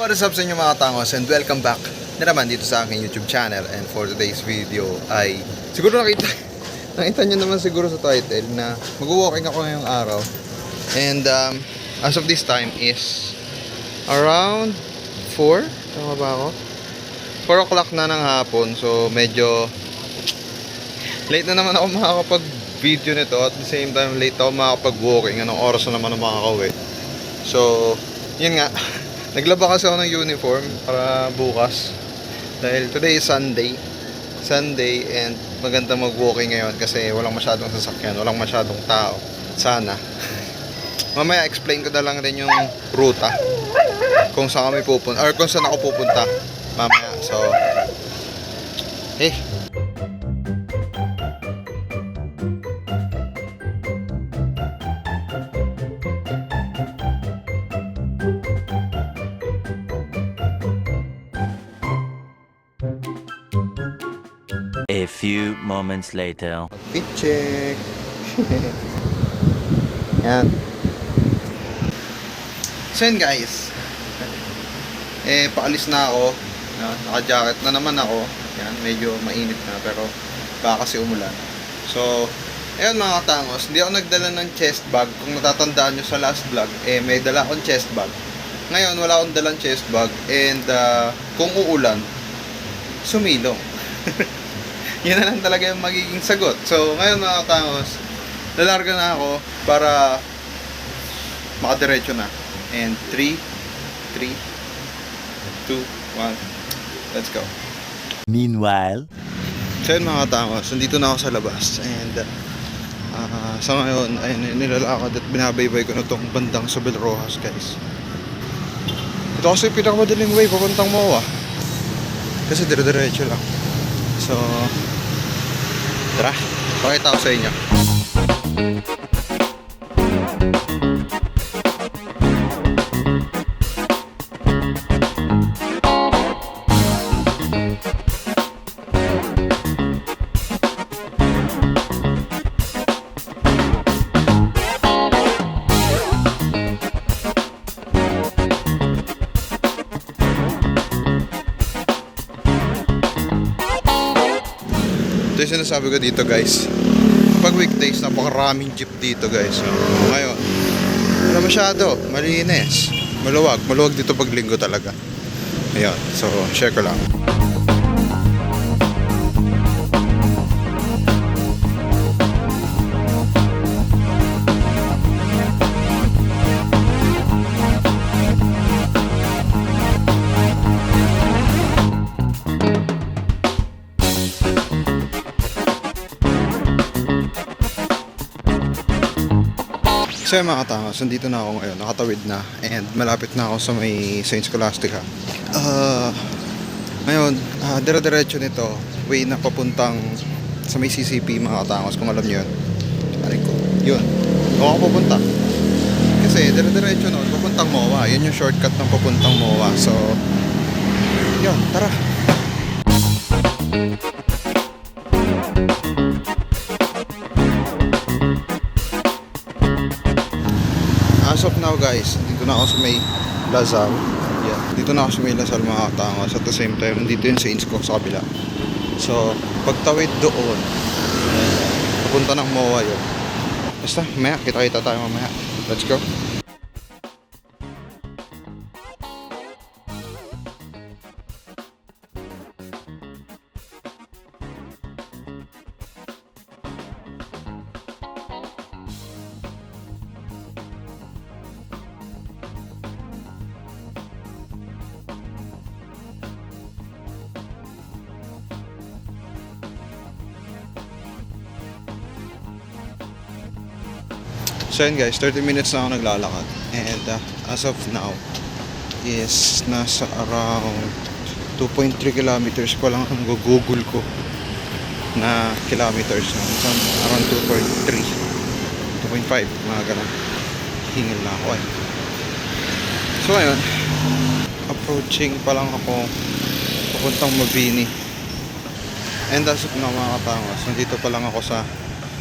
What is up sa inyo mga tangos, and welcome back na naman dito sa aking YouTube channel. And for today's video ay siguro nakita nyo naman siguro sa title na mag-walking ako ngayong araw. And as of this time is around 4, tama ba ako? 4 o'clock na ng hapon, so medyo late na naman ako makakapag video nito. At the same time late ako makakapag-walking. Anong oras na naman ako makakauwi? So yun nga, naglaba kasi ako ng uniform para bukas. Dahil today is Sunday and maganda mag-walking ngayon kasi walang masyadong sasakyan, walang masyadong tao. Sana. Mamaya explain ko na lang rin yung ruta kung saan kami pupunta or kung saan ako pupunta mamaya. So, A few moments later. fit check. Yan. So yun guys, paalis na ako. Naka-jacket na naman ako. Yan, medyo mainit na pero baka kasi umulan. So ayun mga katangos, hindi ako nagdala ng chest bag. Kung natatandaan nyo sa last vlog, may dala akong chest bag. Ngayon wala akong dalang chest bag. And kung uulan, sumilong. Yan na lang talaga yung magiging sagot. So ngayon mga katangos, lalarga na ako para makadiretso na. And 3, 2, 1, let's go. Meanwhile, So yun mga katangos, nandito na ako sa labas. And sa ngayon ay nilalakad at binabaybay ko na itong bandang Sobel Rojas guys. Ito kasi pinakamadaling way papuntang MOA kasi dire-diretso lang. So tara, pakita ko sa inyo. Ito yung sinasabi ko dito guys. Kapag weekdays, napakaraming jeep dito guys. So, ngayon, wala masyado, malinis, maluwag dito pag linggo talaga. Ayun, so share ko lang. So yung mga katangos, nandito na ako ngayon, nakatawid na and malapit na ako sa may Saint Scholastica. Ngayon, dire-diretso nito, way na papuntang sa may CCP mga katangos, kung alam nyo yun. Aray ko, yun. Doon ako pupunta. Kasi dire-diretso nun, papuntang MOA. Yun yung shortcut ng papuntang MOA. So, yun, tara. As of now guys, dito na ako sa may Lazal. Yeah, dito na ako sa may Lazal mga katangos. At the same time, dito yung Saints ko sa kabila. So, pagtawid doon, papunta ng MOA yun. Basta, mamaya, kita-kita tayo mamaya. Let's go. So yun guys, 30 minutes na ako naglalakad. And as of now is nasa around 2.3 kilometers pa lang ang google ko na kilometers na. So, around 2.3 2.5, mga ganun. Hingil na ako So ayun, approaching pa lang ako papuntang Mabini. And as of now mga katangos, nandito pa lang ako sa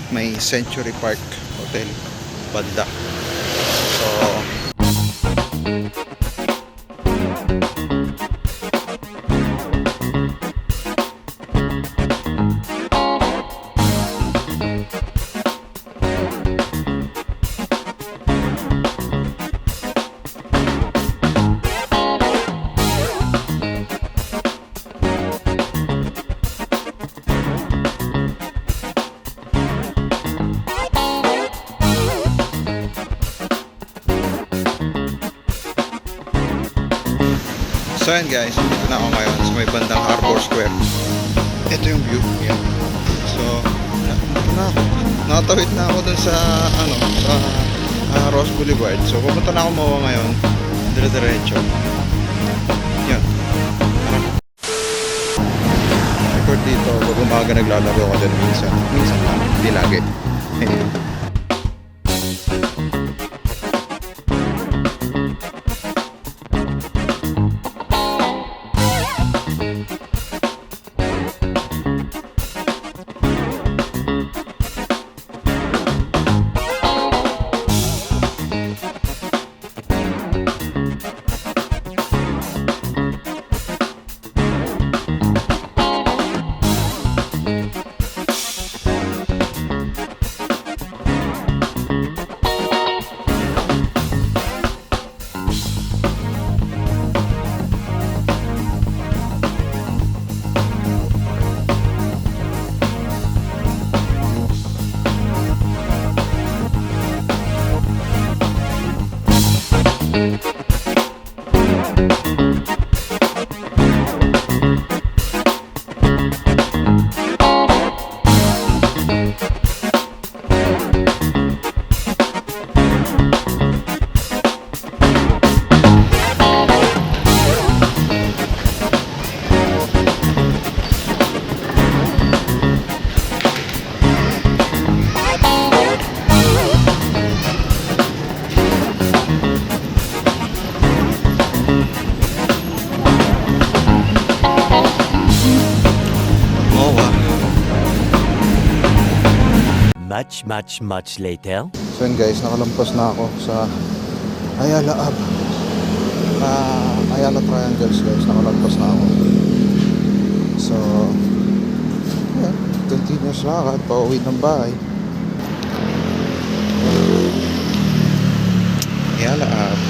may Century Park Hotel banda. So So yan guys, dito na ako ngayon sa may bandang Harbor Square. Ito yung view. Yan. So, nakatawid na ako dun sa, Ross Boulevard. So, pupunta na ako Mawa ngayon. Dire-diretso. Yan. Record dito. Pag umaga naglalaro ako dun minsan. Minsan lang. Hindi lagi. Ayun. Much later. So yun guys, nakalampas na ako sa Ayala Ave. Ayala Triangles guys, nakalampas na ako. So, yeah, continuous lakad, pauwi ng bahay. Ayala Ave.